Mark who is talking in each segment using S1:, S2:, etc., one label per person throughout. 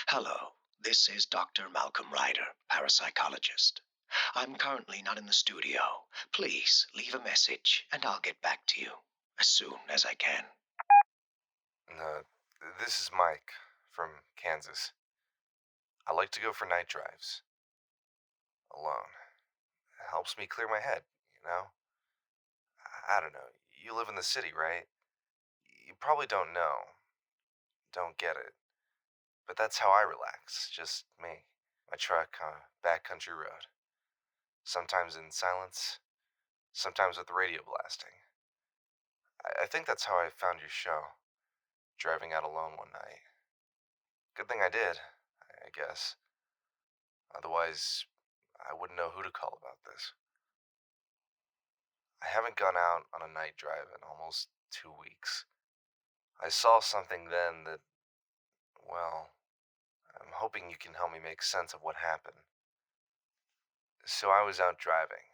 S1: Hello, this is Dr. Malcolm Ryder, parapsychologist. I'm currently not in the studio. Please leave a message and I'll get back to you as soon as I can.
S2: Uh, this is Mike from Kansas. I like to go for night drives alone. It helps me clear my head, you know? I don't know. You live in the city, right? You probably don't know, don't get it. But that's how I relax, just me. My truck on a backcountry road. Sometimes in silence, sometimes with the radio blasting. I think that's how I found your show, driving out alone one night. Good thing I did, I guess. Otherwise, I wouldn't know who to call about this. I haven't gone out on a night drive in almost 2 weeks. I saw something then that, well, I'm hoping you can help me make sense of what happened. So I was out driving.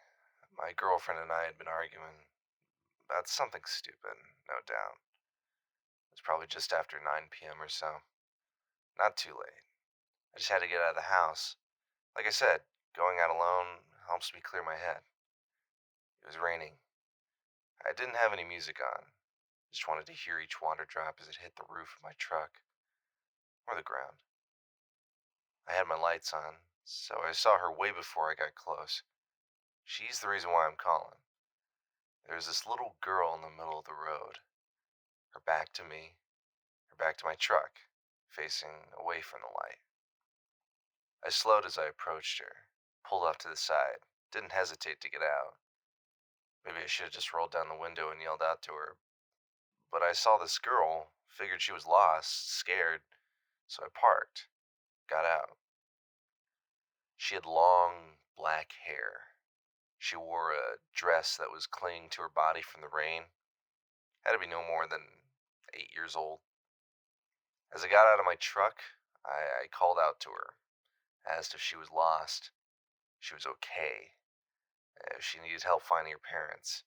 S2: My girlfriend and I had been arguing about something stupid, no doubt. It was probably just after 9 p.m. or so. Not too late. I just had to get out of the house. Like I said, going out alone helps me clear my head. It was raining. I didn't have any music on. Just wanted to hear each water drop as it hit the roof of my truck or the ground. I had my lights on, so I saw her way before I got close. She's the reason why I'm calling. There's this little girl in the middle of the road, her back to me, her back to my truck, facing away from the light. I slowed as I approached her, pulled off to the side, didn't hesitate to get out. Maybe I should have just rolled down the window and yelled out to her, but I saw this girl, figured she was lost, scared, so I parked, got out. She had long, black hair. She wore a dress that was clinging to her body from the rain. Had to be no more than 8 years old. As I got out of my truck, I called out to her, asked if she was lost, she was okay, if she needed help finding her parents.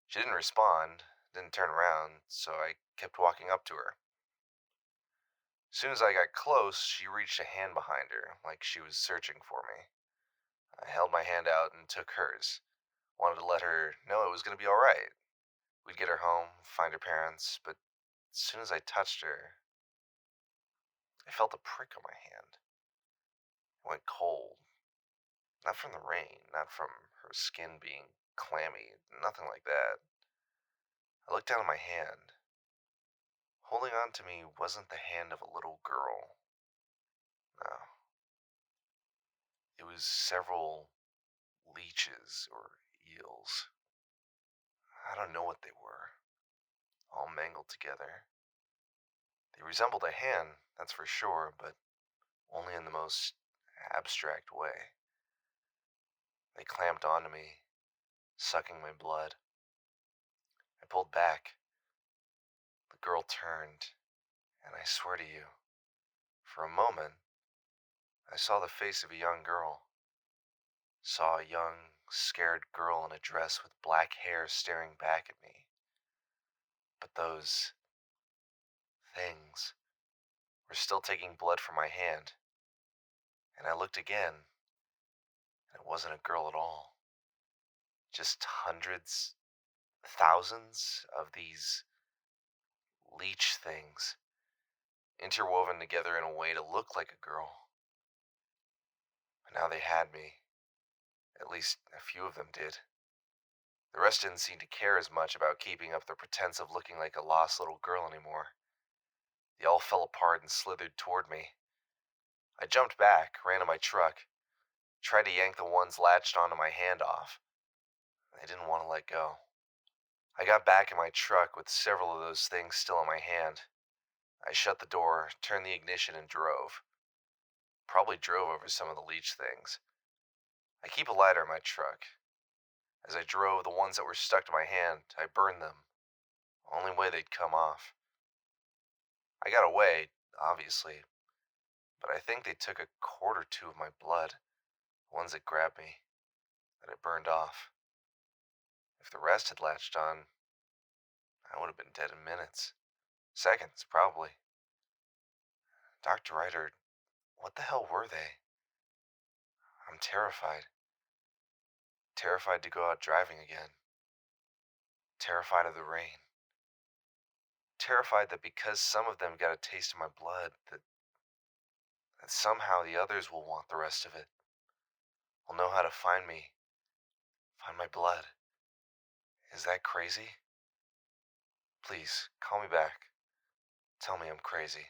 S2: She didn't respond, didn't turn around, so I kept walking up to her. As soon as I got close, she reached a hand behind her, like she was searching for me. I held my hand out and took hers. Wanted to let her know it was going to be all right. We'd get her home, find her parents, but as soon as I touched her, I felt a prick on my hand. It went cold. Not from the rain, not from her skin being clammy, nothing like that. I looked down at my hand. Holding on to me wasn't the hand of a little girl. No. It was several leeches or eels. I don't know what they were, all mangled together. They resembled a hand, that's for sure, but only in the most abstract way. They clamped onto me, sucking my blood. I pulled back. The girl turned, and I swear to you, for a moment, I saw the face of a young girl. Saw a young, scared girl in a dress with black hair staring back at me. But those things were still taking blood from my hand. And I looked again, and it wasn't a girl at all. Just hundreds, thousands of these leech things interwoven together in a way to look like a girl. But now they had me. At least a few of them did. The rest didn't seem to care as much about keeping up their pretense of looking like a lost little girl anymore. They all fell apart and slithered toward me. I jumped back, ran to my truck, tried to yank the ones latched onto my hand off. They didn't want to let go. I got back in my truck with several of those things still in my hand. I shut the door, turned the ignition, and drove. Probably drove over some of the leech things. I keep a lighter in my truck. As I drove, the ones that were stuck to my hand, I burned them. Only way they'd come off. I got away, obviously, but I think they took a quart or two of my blood, the ones that grabbed me, that I burned off. If the rest had latched on, I would have been dead in minutes. Seconds, probably. Dr. Ryder, What the hell were they? I'm terrified. Terrified to go out driving again. Terrified of the rain. Terrified that because some of them got a taste of my blood, that somehow the others will want the rest of it. Will know how to find me. Find my blood. Is that crazy? Please, call me back. Tell me I'm crazy.